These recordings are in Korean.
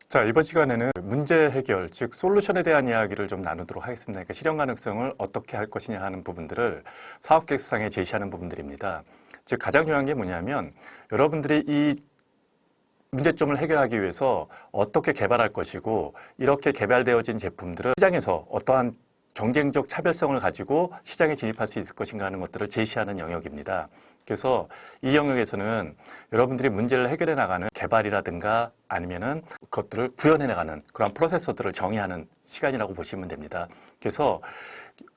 자, 이번 시간에는 문제 해결, 즉 솔루션에 대한 이야기를 좀 나누도록 하겠습니다. 그러니까 실현 가능성을 어떻게 할 것이냐 하는 부분들을 사업 계획서상에 제시하는 부분들입니다. 즉 가장 중요한 게 뭐냐면 여러분들이 이 문제점을 해결하기 위해서 어떻게 개발할 것이고 이렇게 개발되어진 제품들을 시장에서 어떠한 경쟁적 차별성을 가지고 시장에 진입할 수 있을 것인가 하는 것들을 제시하는 영역입니다. 그래서 이 영역에서는 여러분들이 문제를 해결해 나가는 개발이라든가 아니면은 그것들을 구현해 나가는 그런 프로세서들을 정의하는 시간이라고 보시면 됩니다. 그래서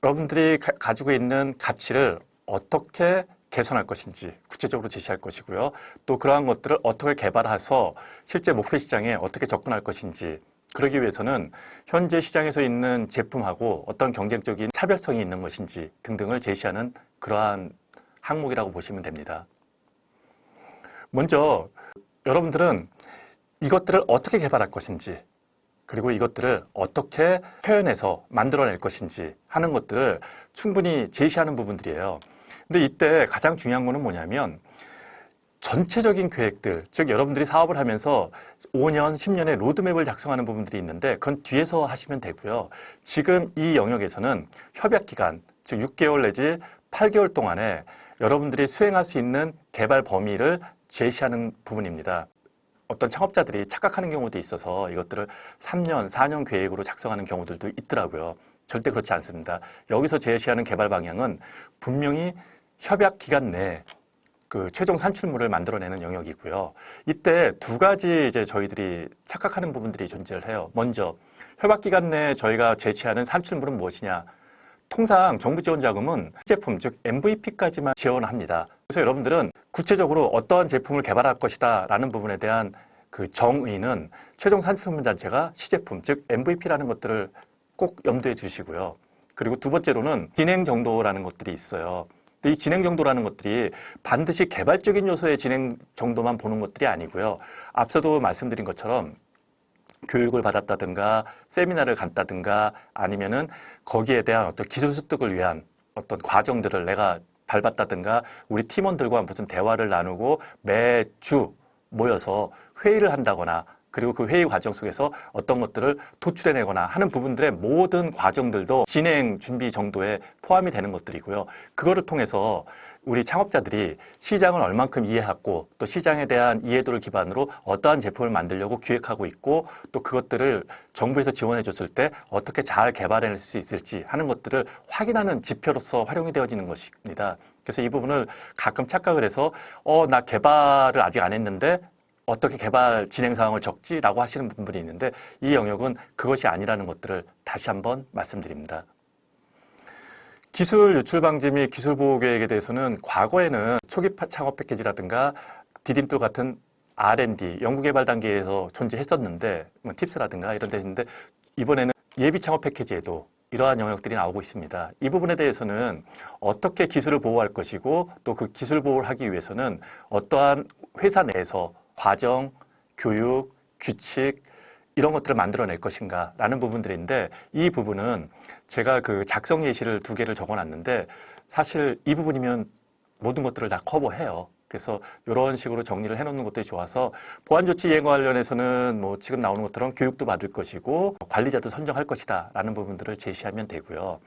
여러분들이 가지고 있는 가치를 어떻게 개선할 것인지 구체적으로 제시할 것이고요. 또 그러한 것들을 어떻게 개발해서 실제 목표 시장에 어떻게 접근할 것인지, 그러기 위해서는 현재 시장에서 있는 제품하고 어떤 경쟁적인 차별성이 있는 것인지 등등을 제시하는 그러한 항목이라고 보시면 됩니다. 먼저 여러분들은 이것들을 어떻게 개발할 것인지, 그리고 이것들을 어떻게 표현해서 만들어낼 것인지 하는 것들을 충분히 제시하는 부분들이에요. 근데 이때 가장 중요한 거는 뭐냐면 전체적인 계획들, 즉 여러분들이 사업을 하면서 5년, 10년의 로드맵을 작성하는 부분들이 있는데 그건 뒤에서 하시면 되고요. 지금 이 영역에서는 협약기간, 즉 6개월 내지 8개월 동안에 여러분들이 수행할 수 있는 개발 범위를 제시하는 부분입니다. 어떤 창업자들이 착각하는 경우도 있어서 이것들을 3년, 4년 계획으로 작성하는 경우들도 있더라고요. 절대 그렇지 않습니다. 여기서 제시하는 개발 방향은 분명히 협약 기간 내에 그 최종 산출물을 만들어내는 영역이고요. 이때 두 가지 이제 저희들이 착각하는 부분들이 존재를 해요. 먼저 협약 기간 내에 저희가 제시하는 산출물은 무엇이냐? 통상 정부 지원 자금은 제품, 즉 MVP까지만 지원합니다. 그래서 여러분들은 구체적으로 어떠한 제품을 개발할 것이다 라는 부분에 대한 그 정의는 최종 산출물 자체가 시제품, 즉 MVP라는 것들을 꼭 염두에 두시고요. 그리고 두 번째로는 진행 정도라는 것들이 있어요. 이 진행 정도라는 것들이 반드시 개발적인 요소의 진행 정도만 보는 것들이 아니고요. 앞서도 말씀드린 것처럼 교육을 받았다든가 세미나를 갔다든가 아니면은 거기에 대한 어떤 기술 습득을 위한 어떤 과정들을 내가 밟았다든가 우리 팀원들과 무슨 대화를 나누고 매주 모여서 회의를 한다거나 그리고 그 회의 과정 속에서 어떤 것들을 도출해내거나 하는 부분들의 모든 과정들도 진행 준비 정도에 포함이 되는 것들이고요. 그거를 통해서 우리 창업자들이 시장을 얼만큼 이해하고 또 시장에 대한 이해도를 기반으로 어떠한 제품을 만들려고 기획하고 있고 또 그것들을 정부에서 지원해 줬을 때 어떻게 잘 개발해낼 수 있을지 하는 것들을 확인하는 지표로서 활용이 되어지는 것입니다. 그래서 이 부분을 가끔 착각을 해서 나 개발을 아직 안 했는데 어떻게 개발 진행 상황을 적지라고 하시는 분들이 있는데 이 영역은 그것이 아니라는 것들을 다시 한번 말씀드립니다. 기술 유출 방지 및 기술 보호 계획에 대해서는 과거에는 초기 창업 패키지라든가 디딤돌 같은 R&D, 연구개발 단계에서 존재했었는데 뭐 팁스라든가 이런 데 있는데 이번에는 예비 창업 패키지에도 이러한 영역들이 나오고 있습니다. 이 부분에 대해서는 어떻게 기술을 보호할 것이고 또 그 기술 보호를 하기 위해서는 어떠한 회사 내에서 과정, 교육, 규칙 이런 것들을 만들어낼 것인가 라는 부분들인데 이 부분은 제가 그 작성 예시를 2개를 적어놨는데 사실 이 부분이면 모든 것들을 다 커버해요. 그래서 이런 식으로 정리를 해놓는 것들이 좋아서 보안조치 이행과 관련해서는 뭐 지금 나오는 것처럼 교육도 받을 것이고 관리자도 선정할 것이다 라는 부분들을 제시하면 되고요.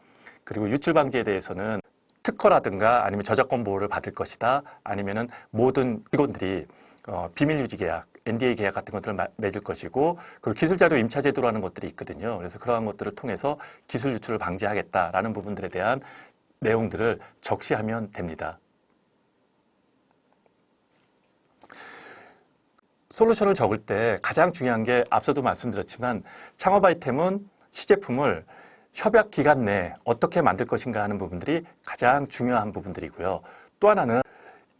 그리고 유출 방지에 대해서는 특허라든가 아니면 저작권 보호를 받을 것이다 아니면은 모든 직원들이 비밀 유지 계약, NDA 계약 같은 것들을 맺을 것이고 그리고 기술자료 임차 제도라는 것들이 있거든요. 그래서 그러한 것들을 통해서 기술 유출을 방지하겠다라는 부분들에 대한 내용들을 적시하면 됩니다. 솔루션을 적을 때 가장 중요한 게 앞서도 말씀드렸지만 창업 아이템은 시제품을 협약 기간 내에 어떻게 만들 것인가 하는 부분들이 가장 중요한 부분들이고요. 또 하나는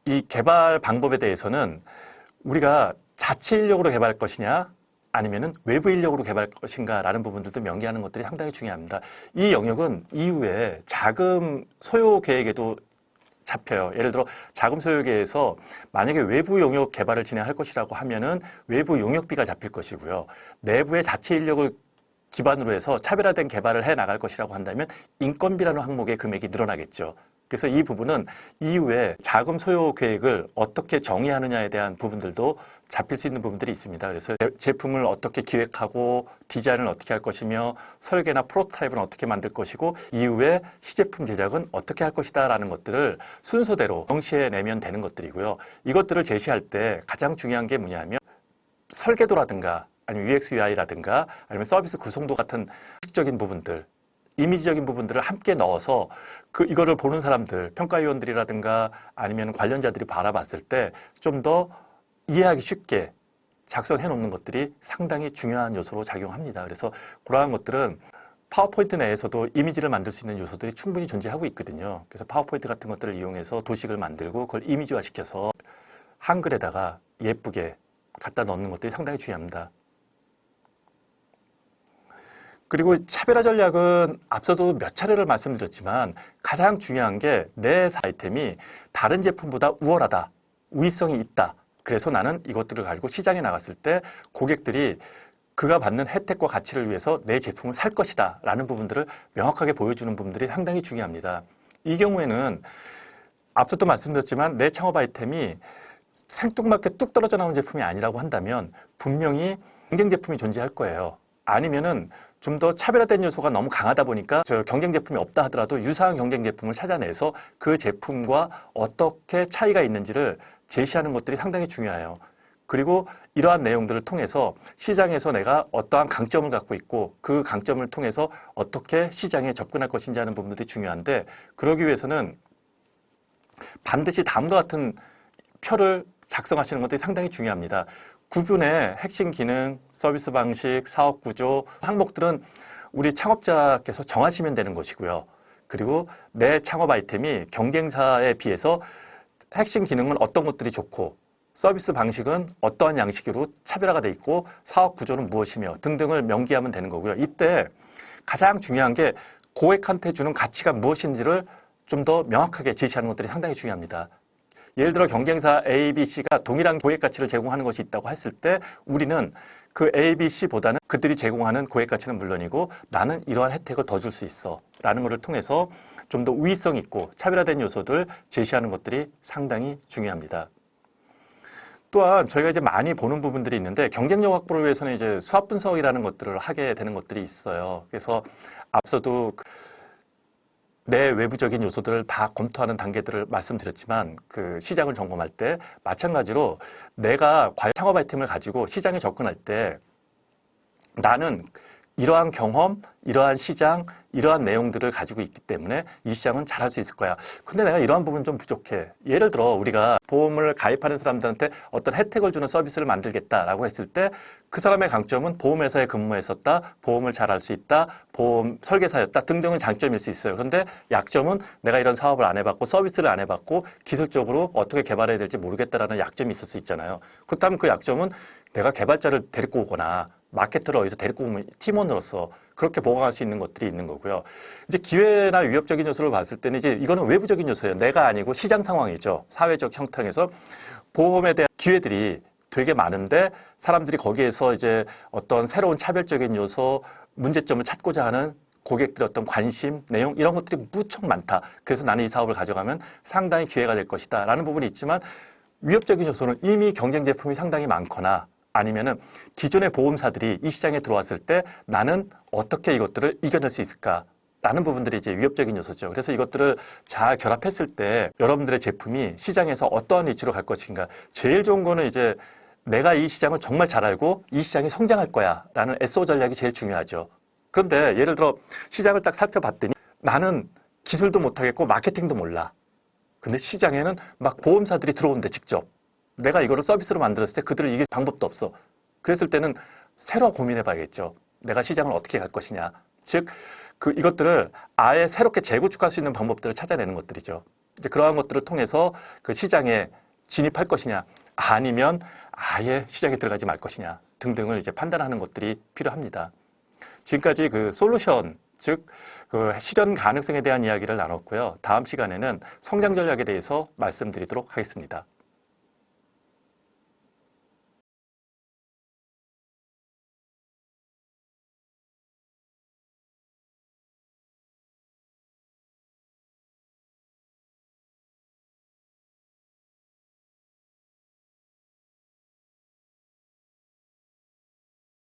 이 개발 방법에 대해서는 우리가 자체 인력으로 개발할 것이냐 아니면은 외부 인력으로 개발할 것인가 라는 부분들도 명기하는 것들이 상당히 중요합니다. 이 영역은 이후에 자금 소요 계획에도 잡혀요. 예를 들어 자금 소요 계획에서 만약에 외부 용역 개발을 진행할 것이라고 하면은 외부 용역비가 잡힐 것이고요. 내부의 자체 인력을 기반으로 해서 차별화된 개발을 해 나갈 것이라고 한다면 인건비라는 항목의 금액이 늘어나겠죠. 그래서 이 부분은 이후에 자금 소요 계획을 어떻게 정의하느냐에 대한 부분들도 잡힐 수 있는 부분들이 있습니다. 그래서 제품을 어떻게 기획하고 디자인을 어떻게 할 것이며 설계나 프로토타입은 어떻게 만들 것이고 이후에 시제품 제작은 어떻게 할 것이다 라는 것들을 순서대로 명시해 내면 되는 것들이고요. 이것들을 제시할 때 가장 중요한 게 뭐냐면 설계도라든가 아니면 UX, UI라든가 아니면 서비스 구성도 같은 식적인 부분들, 이미지적인 부분들을 함께 넣어서 이거를 보는 사람들, 평가위원들이라든가 아니면 관련자들이 바라봤을 때 좀 더 이해하기 쉽게 작성해 놓는 것들이 상당히 중요한 요소로 작용합니다. 그래서 그러한 것들은 파워포인트 내에서도 이미지를 만들 수 있는 요소들이 충분히 존재하고 있거든요. 그래서 파워포인트 같은 것들을 이용해서 도식을 만들고 그걸 이미지화시켜서 한글에다가 예쁘게 갖다 넣는 것들이 상당히 중요합니다. 그리고 차별화 전략은 앞서도 몇 차례를 말씀드렸지만 가장 중요한 게 내 아이템이 다른 제품보다 우월하다, 우위성이 있다. 그래서 나는 이것들을 가지고 시장에 나갔을 때 고객들이 그가 받는 혜택과 가치를 위해서 내 제품을 살 것이다 라는 부분들을 명확하게 보여주는 부분들이 상당히 중요합니다. 이 경우에는 앞서도 말씀드렸지만 내 창업 아이템이 생뚱맞게 뚝 떨어져 나온 제품이 아니라고 한다면 분명히 경쟁 제품이 존재할 거예요. 아니면은 좀 더 차별화된 요소가 너무 강하다 보니까 저 경쟁 제품이 없다 하더라도 유사한 경쟁 제품을 찾아내서 그 제품과 어떻게 차이가 있는지를 제시하는 것들이 상당히 중요해요. 그리고 이러한 내용들을 통해서 시장에서 내가 어떠한 강점을 갖고 있고 그 강점을 통해서 어떻게 시장에 접근할 것인지 하는 부분들이 중요한데 그러기 위해서는 반드시 다음과 같은 표를 작성하시는 것들이 상당히 중요합니다. 구분의 핵심 기능, 서비스 방식, 사업 구조, 항목들은 우리 창업자께서 정하시면 되는 것이고요. 그리고 내 창업 아이템이 경쟁사에 비해서 핵심 기능은 어떤 것들이 좋고 서비스 방식은 어떠한 양식으로 차별화가 돼 있고 사업 구조는 무엇이며 등등을 명기하면 되는 거고요. 이때 가장 중요한 게 고객한테 주는 가치가 무엇인지를 좀 더 명확하게 제시하는 것들이 상당히 중요합니다. 예를 들어 경쟁사 A, B, C가 동일한 고객 가치를 제공하는 것이 있다고 했을 때 우리는 그 A, B, C보다는 그들이 제공하는 고객 가치는 물론이고 나는 이러한 혜택을 더 줄 수 있어 라는 것을 통해서 좀 더 우위성 있고 차별화된 요소들 제시하는 것들이 상당히 중요합니다. 또한 저희가 이제 많이 보는 부분들이 있는데 경쟁력 확보를 위해서는 이제 수합 분석이라는 것들을 하게 되는 것들이 있어요. 그래서 앞서도 내 외부적인 요소들을 다 검토하는 단계들을 말씀드렸지만 그 시장을 점검할 때 마찬가지로 내가 과연 창업 아이템을 가지고 시장에 접근할 때 나는 이러한 경험, 이러한 시장, 이러한 내용들을 가지고 있기 때문에 이 시장은 잘할 수 있을 거야. 근데 내가 이러한 부분 좀 부족해. 예를 들어 우리가 보험을 가입하는 사람들한테 어떤 혜택을 주는 서비스를 만들겠다라고 했을 때 그 사람의 강점은 보험회사에 근무했었다, 보험을 잘 알 수 있다, 보험 설계사였다 등등은 장점일 수 있어요. 그런데 약점은 내가 이런 사업을 안 해봤고 서비스를 안 해봤고 기술적으로 어떻게 개발해야 될지 모르겠다라는 약점이 있을 수 있잖아요. 그렇다면 그 약점은 내가 개발자를 데리고 오거나 마케터를 어디서 데리고 오면 팀원으로서 그렇게 보강할 수 있는 것들이 있는 거고요. 이제 기회나 위협적인 요소를 봤을 때는 이제 이거는 외부적인 요소예요. 내가 아니고 시장 상황이죠. 사회적 형태에서 보험에 대한 기회들이 되게 많은데 사람들이 거기에서 이제 어떤 새로운 차별적인 요소, 문제점을 찾고자 하는 고객들의 어떤 관심, 내용 이런 것들이 무척 많다. 그래서 나는 이 사업을 가져가면 상당히 기회가 될 것이다 라는 부분이 있지만 위협적인 요소는 이미 경쟁 제품이 상당히 많거나 아니면은 기존의 보험사들이 이 시장에 들어왔을 때 나는 어떻게 이것들을 이겨낼 수 있을까? 라는 부분들이 이제 위협적인 요소죠. 그래서 이것들을 잘 결합했을 때 여러분들의 제품이 시장에서 어떠한 위치로 갈 것인가. 제일 좋은 거는 이제 내가 이 시장을 정말 잘 알고 이 시장이 성장할 거야 라는 SO 전략이 제일 중요하죠. 그런데 예를 들어 시장을 딱 살펴봤더니 나는 기술도 못하겠고 마케팅도 몰라. 근데 시장에는 막 보험사들이 들어오는데 직접 내가 이거를 서비스로 만들었을 때 그들을 이길 방법도 없어. 그랬을 때는 새로 고민해 봐야겠죠. 내가 시장을 어떻게 갈 것이냐. 즉, 이것들을 아예 새롭게 재구축할 수 있는 방법들을 찾아내는 것들이죠. 이제 그러한 것들을 통해서 그 시장에 진입할 것이냐, 아니면 아예 시장에 들어가지 말 것이냐 등등을 이제 판단하는 것들이 필요합니다. 지금까지 그 솔루션, 즉, 그 실현 가능성에 대한 이야기를 나눴고요. 다음 시간에는 성장 전략에 대해서 말씀드리도록 하겠습니다.